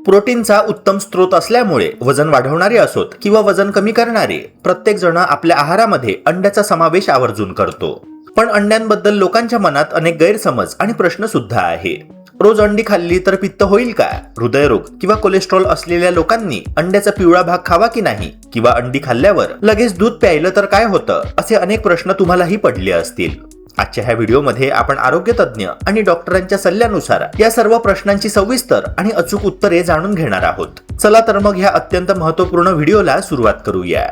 प्रोटीनचा उत्तम स्रोत असल्यामुळे वजन वाढवणारे असोत किंवा वजन कमी करणारे, प्रत्येक जण आपल्या आहारामध्ये अंड्याचा समावेश आवर्जून करतो. पण अंड्यांबद्दल लोकांच्या मनात अनेक गैरसमज आणि प्रश्न सुद्धा आहे. रोज अंडी खाल्ली तर पित्त होईल का? हृदयरोग किंवा कोलेस्ट्रॉल असलेल्या लोकांनी अंड्याचा पिवळा भाग खावा की नाही? किंवा अंडी खाल्ल्यावर लगेच दूध प्यायलं तर काय होतं? असे अनेक प्रश्न तुम्हालाही पडले असतील. आजच्या ह्या व्हिडिओमध्ये आपण आरोग्य तज्ञ आणि डॉक्टरांच्या सल्ल्यानुसार या सर्व प्रश्नांची सविस्तर आणि अचूक उत्तरे जाणून घेणार आहोत. चला तर मग ह्या अत्यंत महत्त्वपूर्ण व्हिडिओला सुरुवात करूया.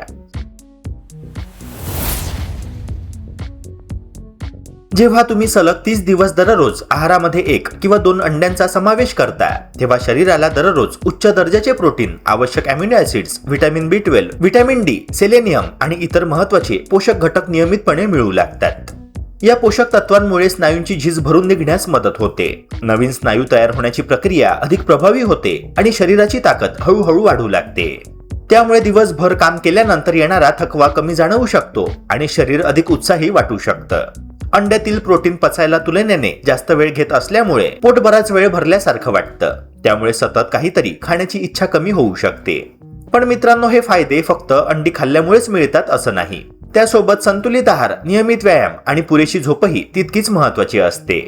जेव्हा तुम्ही सलग 30 दिवस दररोज आहारामध्ये 1 किंवा 2 अंड्यांचा समावेश करता, तेव्हा शरीराला दररोज उच्च दर्जाचे प्रोटीन, आवश्यक amino acids, vitamin B12, vitamin D, selenium आणि इतर महत्त्वाचे पोषक घटक नियमितपणे मिळू लागतात. या पोषक तत्वांमुळे स्नायूंची झीज भरून निघण्यास मदत होते, नवीन स्नायू तयार होण्याची प्रक्रिया अधिक प्रभावी होते आणि शरीराची ताकद हळूहळू वाढू लागते. त्यामुळे दिवसभर काम केल्यानंतर येणारा थकवा कमी जाणवू शकतो आणि शरीर अधिक उत्साही वाटू शकतं. अंड्यातील प्रोटीन पचायला तुलनेने जास्त वेळ घेत असल्यामुळे पोट बराच वेळ भरल्यासारखं वाटतं. त्यामुळे सतत काहीतरी खाण्याची इच्छा कमी होऊ शकते. पण मित्रांनो, हे फायदे फक्त अंडी खाल्ल्यामुळेच मिळतात असं नाही. त्यासोबत संतुलित आहार, नियमित व्यायाम आणि पुरेशी झोपही तितकीच महत्त्वाची असते.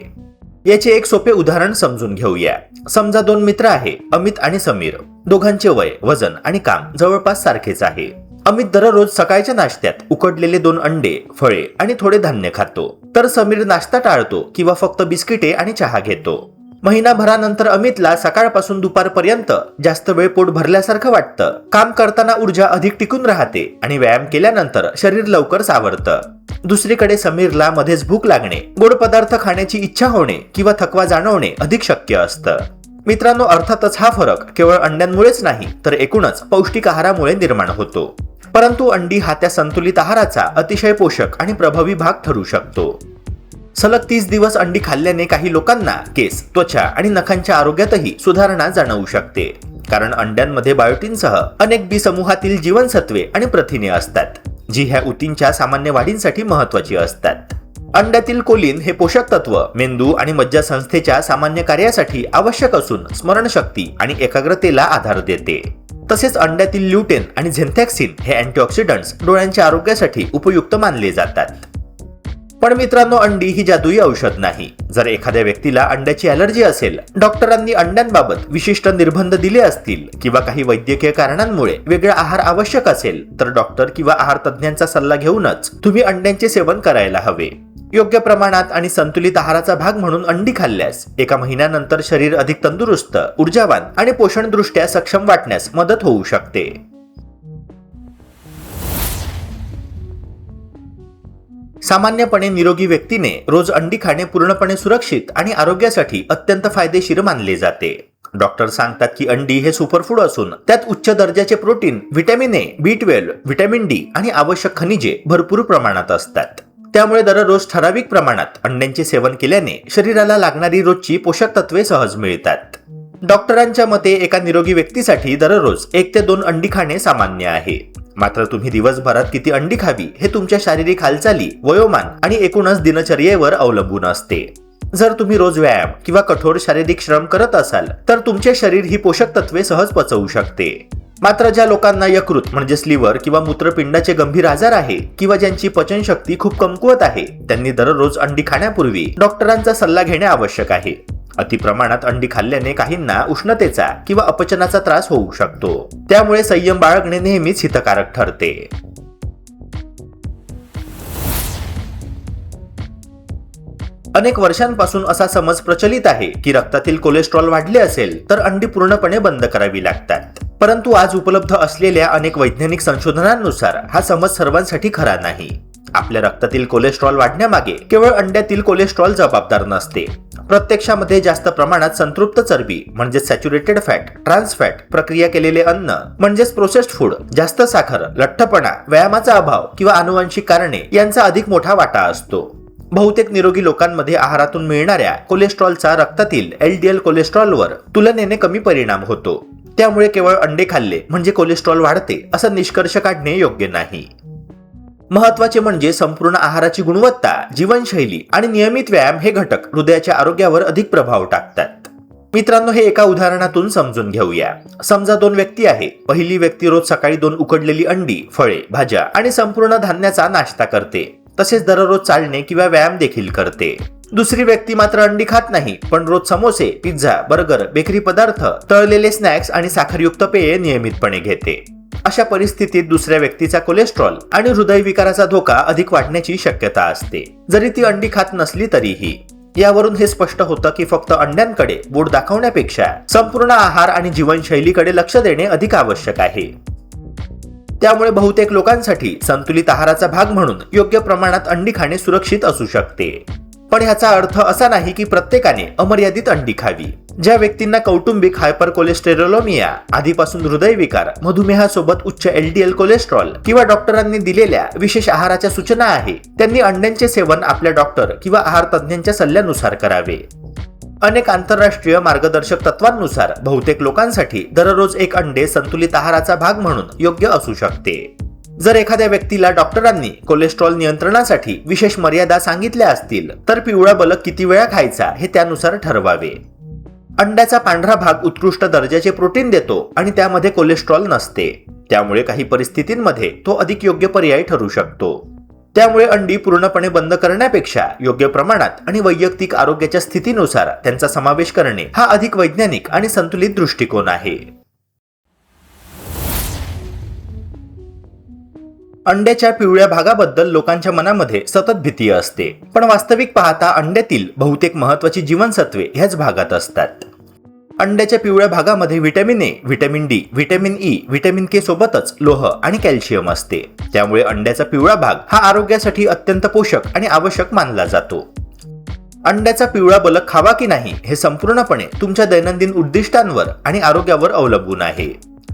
याचे एक सोपे उदाहरण समजून घेऊया. समजा 2 मित्र आहे, अमित आणि समीर. दोघांचे वय, वजन आणि काम जवळपास सारखेच आहे. अमित दररोज सकाळच्या नाश्त्यात उकडलेले 2 अंडे, फळे आणि थोडे धान्य खातो, तर समीर नाश्ता टाळतो किंवा फक्त बिस्किटे आणि चहा घेतो. महिनाभरानंतर अमितला सकाळपासून दुपारपर्यंत जास्त वेळ पोट भरल्यासारखं वाटतं, काम करताना ऊर्जा अधिक टिकून राहते आणि व्यायाम केल्यानंतर शरीर लवकर सावरतं. दुसरीकडे समीरला मध्येच भूक लागणे, गोड पदार्थ खाण्याची इच्छा होणे किंवा थकवा जाणवणे अधिक शक्य असतं. मित्रांनो, अर्थातच हा फरक केवळ अंड्यांमुळेच नाही तर एकूणच पौष्टिक आहारामुळे निर्माण होतो. परंतु अंडी हा त्या संतुलित आहाराचा अतिशय पोषक आणि प्रभावी भाग ठरू शकतो. सलग 30 दिवस अंडी खाल्ल्याने काही लोकांना केस, त्वचा आणि नखांच्या आरोग्यातही सुधारणा जाणवू शकते. कारण अंड्यांमध्ये बायोटिनसह अनेक बी समूहातील जीवनसत्वे आणि प्रथिने असतात, जी ह्या ऊतींच्या सामान्य वाढींसाठी महत्त्वाची असतात. अंड्यातील कोलिन हे पोषक तत्व मेंदू आणि मज्जासंस्थेच्या सामान्य कार्यासाठी आवश्यक असून स्मरणशक्ती आणि एकाग्रतेला आधार देते. तसेच अंड्यातील ल्युटेन आणि झेंथॅक्सिन हे अँटीऑक्सिडंट्स डोळ्यांच्या आरोग्यासाठी उपयुक्त मानले जातात. पण मित्रांनो, अंडी ही जादुई औषध नाही. जर एखाद्या व्यक्तीला अंड्याची ॲलर्जी असेल, डॉक्टरांनी अंड्यांबाबत विशिष्ट निर्बंध दिले असतील किंवा काही वैद्यकीय कारणांमुळे वेगळा आहार आवश्यक असेल, तर डॉक्टर किंवा आहार तज्ज्ञांचा सल्ला घेऊनच तुम्ही अंड्यांचे सेवन करायला हवे. योग्य प्रमाणात आणि संतुलित आहाराचा भाग म्हणून अंडी खाल्ल्यास 1 महिन्यानंतर शरीर अधिक तंदुरुस्त, ऊर्जावान आणि पोषणदृष्ट्या सक्षम वाटण्यास मदत होऊ शकते. सामान्यपणे निरोगी व्यक्तीने रोज अंडी खाणे पूर्णपणे सुरक्षित आणि आरोग्यासाठी अत्यंत फायदेशीर मानले जाते. डॉक्टर सांगतात की अंडी हे सुपरफूड असून त्यात उच्च दर्जाचे protein, vitamin A, B12, vitamin D आणि आवश्यक खनिजे भरपूर प्रमाणात असतात. त्यामुळे दररोज ठराविक प्रमाणात अंड्यांचे सेवन केल्याने शरीराला लागणारी रोजची पोषक तत्वे सहज मिळतात. डॉक्टरांच्या मते एका निरोगी व्यक्तीसाठी दररोज 1 ते 2 अंडी खाणे सामान्य आहे. मात्र तुम्ही दिवसभरात किती अंडी खावी हे तुमच्या शारीरिक हालचाली, वयोमान आणि एकूणच दिनचर्येवर अवलंबून असते. जर तुम्ही रोज व्यायाम किंवा कठोर शारीरिक श्रम करत असाल तर तुमचे शरीर ही पोषक तत्वे सहज पचवू शकते. मात्र ज्या लोकांना यकृत म्हणजे लिव्हर किंवा मूत्रपिंडाचे गंभीर आजार आहे किंवा ज्यांची पचनशक्ती खूप कमकुवत आहे, त्यांनी दररोज अंडी खाण्यापूर्वी डॉक्टरांचा सल्ला घेणे आवश्यक आहे. अतिप्रमाणात अंडी खाल्ल्याने काहींना उष्णतेचा किंवा अपचनाचा त्रास होऊ शकतो. त्यामुळे संयम बाळगणे नेहमीच हितकारक ठरते. अनेक वर्षांपासून असा समज प्रचलित आहे की रक्तातील कोलेस्ट्रॉल वाढले असेल तर अंडी पूर्णपणे बंद करावी लागतात. परंतु आज उपलब्ध असलेल्या अनेक वैज्ञानिक संशोधनांनुसार हा समज सर्वांसाठी खरा नाही. आपल्या रक्तातील कोलेस्ट्रॉल वाढण्यामागे केवळ अंड्यातील कोलेस्ट्रॉल जबाबदार नसते. प्रत्यक्षामध्ये जास्त प्रमाणात संतृप्त चरबी म्हणजे सॅच्युरेटेड फॅट, ट्रान्स फॅट, प्रक्रिया केलेले अन्न म्हणजेच प्रोसेस्ड फूड, जास्त साखर, लठ्ठपणा, व्यायामाचा अभाव किंवा आनुवंशिक कारणे यांचा अधिक मोठा वाटा असतो. बहुतेक निरोगी लोकांमध्ये आहारातून मिळणाऱ्या कोलेस्ट्रॉलचा रक्तातील LDL कोलेस्ट्रॉलवर तुलनेने कमी परिणाम होतो. त्यामुळे केवळ अंडे खाल्ले म्हणजे कोलेस्ट्रॉल वाढते असा निष्कर्ष काढणे योग्य नाही. महत्त्वाचे म्हणजे संपूर्ण आहाराची गुणवत्ता, जीवनशैली आणि नियमित व्यायाम हे घटक हृदयाच्या आरोग्यावर अधिक प्रभाव टाकतात. मित्रांनो, हे एका उदाहरणातून समजून घेऊया. समजा दोन व्यक्ती आहे. पहिली व्यक्ती रोज सकाळी 2 उकडलेली अंडी, फळे, भाज्या आणि संपूर्ण धान्याचा नाश्ता करते. तसेच दररोज चालणे किंवा व्यायाम देखील करते. दुसरी व्यक्ती मात्र अंडी खात नाही, पण रोज समोसे, पिझ्झा, बर्गर, बेकरी पदार्थ, तळलेले स्नॅक्स आणि साखरयुक्त पेये नियमितपणे घेते. अशा परिस्थितीत दुसऱ्या व्यक्तीचा कोलेस्ट्रॉल आणि हृदयविकाराचा धोका अधिक वाढण्याची शक्यता असते, जरी ती अंडी खात नसली तरीही. यावरून हे स्पष्ट होतं की फक्त अंड्यांकडे बोट दाखवण्यापेक्षा संपूर्ण आहार आणि जीवनशैलीकडे लक्ष देणे अधिक आवश्यक आहे. त्यामुळे बहुतेक लोकांसाठी संतुलित आहाराचा भाग म्हणून योग्य प्रमाणात अंडी खाणे सुरक्षित असू शकते. पण ह्याचा अर्थ असा नाही की प्रत्येकाने अमर्यादित अंडी खावी. ज्या व्यक्तींना कौटुंबिक हायपरकोलेस्टेरोलेमिया, आधीपासून हृदयविकार, मधुमेहासोबत उच्च LDL कोलेस्ट्रॉल किंवा डॉक्टरांनी दिलेल्या विशेष आहाराच्या सूचना आहे, त्यांनी अंड्यांचे सेवन आपल्या डॉक्टर किंवा आहार तज्ज्ञांच्या सल्ल्यानुसार करावे. अनेक आंतरराष्ट्रीय मार्गदर्शक तत्वांनुसार बहुतेक लोकांसाठी दररोज 1 अंडे संतुलित आहाराचा भाग म्हणून योग्य असू शकते. जर एखाद्या व्यक्तीला डॉक्टरांनी कोलेस्ट्रॉल नियंत्रणासाठी विशेष मर्यादा सांगितल्या असतील, तर पिवळा बलक किती वेळा खायचा हे त्यानुसार ठरवावे. अंड्याचा पांढरा भाग उत्कृष्ट दर्जाचे प्रोटीन देतो आणि त्यामध्ये कोलेस्ट्रॉल नसते. त्यामुळे काही परिस्थितींमध्ये तो अधिक योग्य पर्याय ठरू शकतो. त्यामुळे अंडी पूर्णपणे बंद करण्यापेक्षा योग्य प्रमाणात आणि वैयक्तिक आरोग्याच्या स्थितीनुसार त्यांचा समावेश करणे हा अधिक वैज्ञानिक आणि संतुलित दृष्टिकोन आहे. अंड्याच्या पिवळ्या भागाबद्दल लोकांच्या मनामध्ये सतत भीती असते, पण वास्तविक पाहता अंड्यातील बहुतेक महत्त्वाची जीवनसत्वे ह्याच भागात असतात. अंड्याच्या पिवळ्या भागामध्ये vitamin A, vitamin D, vitamin E, vitamin K सोबतच लोह आणि कॅल्शियम असते. त्यामुळे अंड्याचा पिवळा भाग हा आरोग्यासाठी अत्यंत पोषक आणि आवश्यक मानला जातो. अंड्याचा पिवळा बलक खावा की नाही हे संपूर्णपणे तुमच्या दैनंदिन उद्दिष्टांवर आणि आरोग्यावर अवलंबून आहे.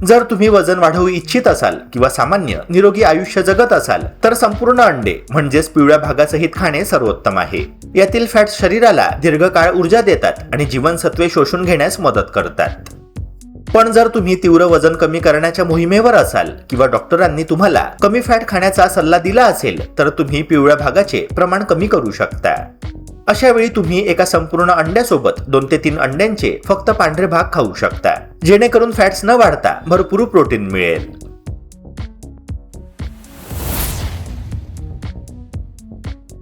जर तुम्ही वजन वाढवू इच्छित असाल किंवा सामान्य निरोगी आयुष्य जगत असाल, तर संपूर्ण अंडे म्हणजेच पिवळ्या भागासहित खाणे सर्वोत्तम आहे. यातील फॅट्स शरीराला दीर्घकाळ ऊर्जा देतात आणि जीवनसत्वे शोषून घेण्यास मदत करतात. पण जर तुम्ही तीव्र वजन कमी करण्याच्या मोहिमेवर असाल किंवा डॉक्टरांनी तुम्हाला कमी फॅट खाण्याचा सल्ला दिला असेल, तर तुम्ही पिवळ्या भागाचे प्रमाण कमी करू शकता. अशा वेळी तुम्ही एका संपूर्ण अंड्यासोबत 2 ते 3 अंड्यांचे फक्त पांढरे भाग खाऊ शकता, जेणेकरून फॅट्स न वाढता भरपूर प्रोटीन मिळेल.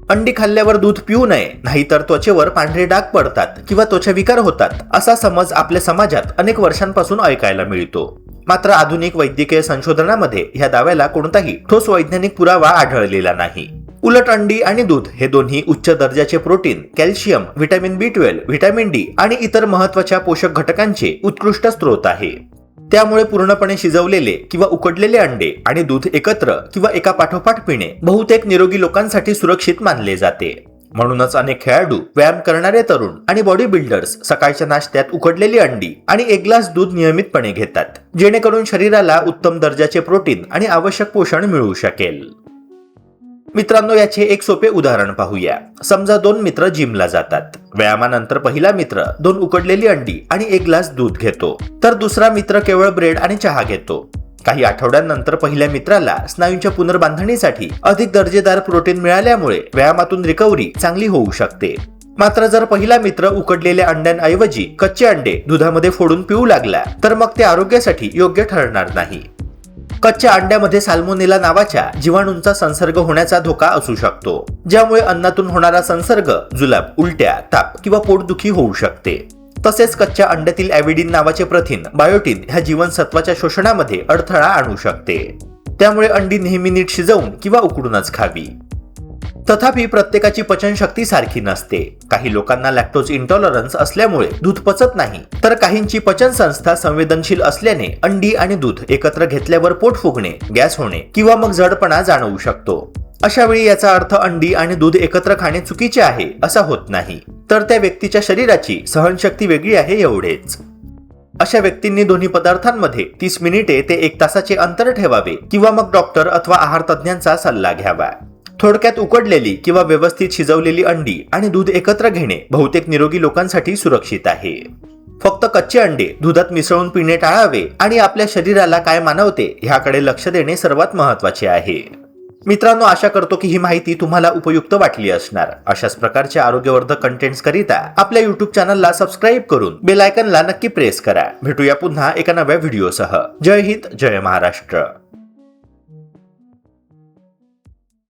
अंडी खाल्ल्यावर दूध पिऊ नये, नाहीतर त्वचेवर पांढरे डाग पडतात किंवा त्वचा विकार होतात, असा समज आपल्या समाजात अनेक वर्षांपासून ऐकायला मिळतो. मात्र आधुनिक वैद्यकीय संशोधनामध्ये ह्या दाव्याला कोणताही ठोस वैज्ञानिक पुरावा आढळलेला नाही. उलट अंडी आणि दूध हे दोन्ही उच्च दर्जाचे protein, calcium, vitamin B12, vitamin D आणि इतर महत्त्वाच्या पोषक घटकांचे उत्कृष्ट स्रोत आहे. त्यामुळे पूर्णपणे शिजवलेले किंवा उकडलेले अंडे आणि दूध एकत्र किंवा एका पाठोपाठ पिणे बहुतेक निरोगी लोकांसाठी सुरक्षित मानले जाते. म्हणूनच अनेक खेळाडू, व्यायाम करणारे तरुण आणि बॉडी बिल्डर्स सकाळच्या नाश्त्यात उकडलेली अंडी आणि 1 ग्लास दूध नियमितपणे घेतात, जेणेकरून शरीराला उत्तम दर्जाचे प्रोटीन आणि आवश्यक पोषण मिळू शकेल. मित्रांनो, याचे एक सोपे उदाहरण पाहूया. समजा 2 मित्र जिमला जातात. व्यायामानंतर पहिला मित्र 2 उकडलेली अंडी आणि 1 ग्लास दूध घेतो, तर दुसरा मित्र केवळ ब्रेड आणि चहा घेतो. काही आठवड्यांनंतर पहिल्या मित्राला स्नायूंच्या पुनर्बांधणीसाठी अधिक दर्जेदार प्रोटीन मिळाल्यामुळे व्यायामातून रिकव्हरी चांगली होऊ शकते. मात्र जर पहिला मित्र उकडलेल्या अंड्यांऐवजी कच्चे अंडे दुधामध्ये फोडून पिऊ लागला, तर मग ते आरोग्यासाठी योग्य ठरणार नाही. कच्च्या अंड्यामध्ये साल्मोनेला नावाच्या जीवाणूंचा संसर्ग होण्याचा धोका असू शकतो, ज्यामुळे अन्नातून होणारा संसर्ग जुलाब, उलट्या, ताप किंवा पोटदुखी होऊ शकते. तसेच कच्च्या अंड्यातील ॲव्हिडिन नावाचे प्रथिन बायोटिन ह्या जीवनसत्वाच्या शोषणामध्ये अडथळा आणू शकते. त्यामुळे अंडी नेहमी नीट शिजवून किंवा उकडूनच खावी. तथापि प्रत्येकाची पचनशक्ती सारखी नसते. काही लोकांना लॅक्टोज इंटॉलरन्स असल्यामुळे दूध पचत नाही, तर काहींची पचनसंस्था संवेदनशील असल्याने अंडी आणि दूध एकत्र घेतल्यावर पोट फुगणे, गॅस होणे किंवा मग जडपणा जाणवू शकतो. अशा वेळी याचा अर्थ अंडी आणि दूध एकत्र खाणे चुकीचे आहे असा होत नाही, तर त्या व्यक्तीच्या शरीराची सहनशक्ती वेगळी आहे एवढेच. अशा व्यक्तींनी दोन्ही पदार्थांमध्ये 30 मिनिटे ते 1 तासाचे अंतर ठेवावे किंवा मग डॉक्टर अथवा आहार तज्ज्ञांचा सल्ला घ्यावा. थोडक्यात व्यवस्थित किंवा व्यवस्थित शिजवलेली अंडी आणि दूध एकत्र घेणे बहुतेक निरोगी लोकांसाठी सुरक्षित आहे. फक्त कच्चे अंडे दुधात मिसळून पिणे टाळावे आणि आपल्या शरीराला काय मानवते ह्याकडे लक्ष देणे सर्वात महत्त्वाचे आहे. मित्रांनो, आशा करतो की ही माहिती तुम्हाला उपयुक्त वाटली असणार. अशाच प्रकारचे आरोग्यवर्धक कंटेंट्स करिता आपल्या YouTube चॅनलला सबस्क्राईब करून बेल आयकॉनला नक्की प्रेस करा. भेटूया पुन्हा एका नव्या व्हिडिओसह. जय हिंद, जय महाराष्ट्र.